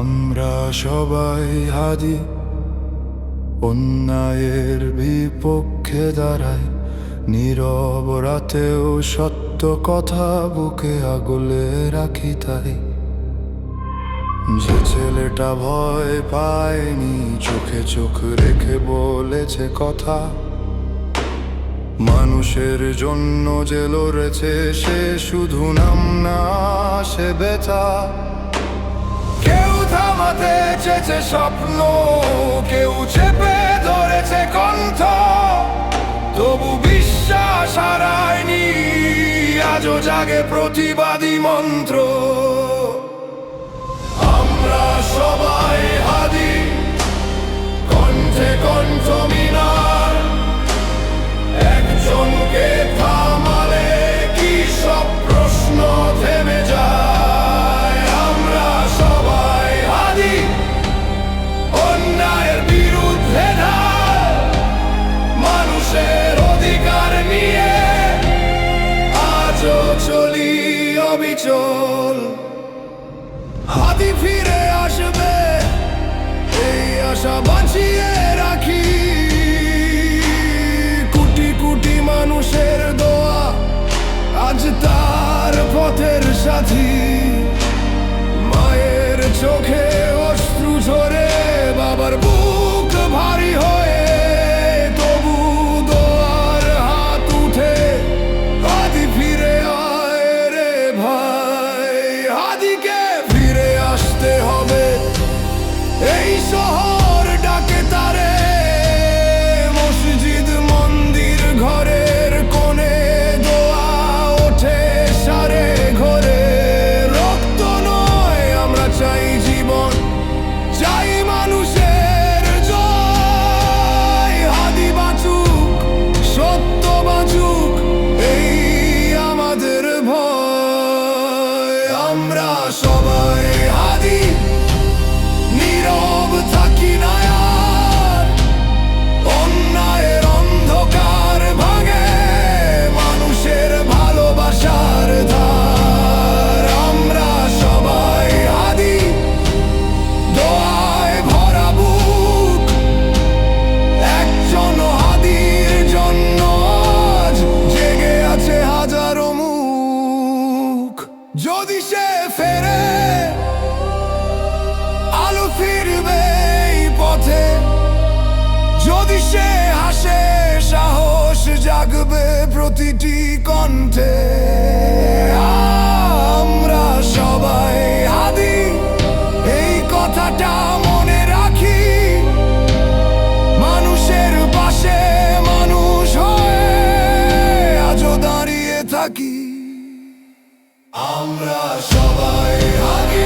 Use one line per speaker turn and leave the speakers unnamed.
আমরা সবাই হাদি, অন্যায়ের বিপক্ষে দাঁড়ায়, নীরব রাতেও সত্য কথা বুকে আগলে রাখি। তাই যে ছেলেটা ভয় পায়নি, চোখে চোখ রেখে বলেছে কথা, মানুষের জন্য যে লড়েছে, সে শুধু নাম না, সে ব্যথা। কেউ থামাতে চেয়েছে স্বপ্ন, কেউ চেপে ধরেছে কণ্ঠ, তবু বিশ্বাস হারায়নি, আজও জাগে প্রতিবাদী মন্ত্র। আমরা সবাই হাদি, কণ্ঠে কণ্ঠ মিলার, একজনকে থামালে কি সব প্রশ্ন থেমে যায়। আমরা সবাই হাদি, অন্যায়ের বিরুদ্ধে ঢাল, মানুষের অধিকার নিয়ে আজও চলি অবিচল। হাদি ফিরে আসবে, এই আশা বাঁচিয়ে রাখি, কোটি কোটি মানুষের দোয়া আজ তার পথের সাথী। মায়ের চোখে অশ্রু ঝরে, বাবার বুক ভারী হয়ে, তবু দোয়ার হাত উঠে, হাদি ফিরে আয় রে ভাই। হাদিকে ফিরে আসতে হবে, এই শহর ডাকে তারে, মসজিদ মন্দির ঘরের কোণে দোয়া ওঠে সারে ঘরে। রক্ত নয়, আমরা চাই জীবন, চাই মানুষের জয়। হাদি বাঁচুক, সত্য বাঁচুক, এই আমাদের ভয়। আমরা সবাই হাদি, নীরব থাকি না আর, অন্যায়ের অন্ধকার ভাঙে মানুষের ভালোবাসার ধার। আমরা সবাই হাদি, দোয়ায় ভরা বুক, একজন হাদির জন্য আজ জেগে আছে হাজারো মুখ। যদি সে ফেরে, আলো ফিরবে এই পথে, যদি সে হাসে, সাহস জাগবে প্রতিটি কণ্ঠে। আমরা সবাই হাদি, এই কথাটা মনে রাখি, মানুষের পাশে মানুষ হয়ে আজও দাঁড়িয়ে থাকি। আমরা সবাই হাদি।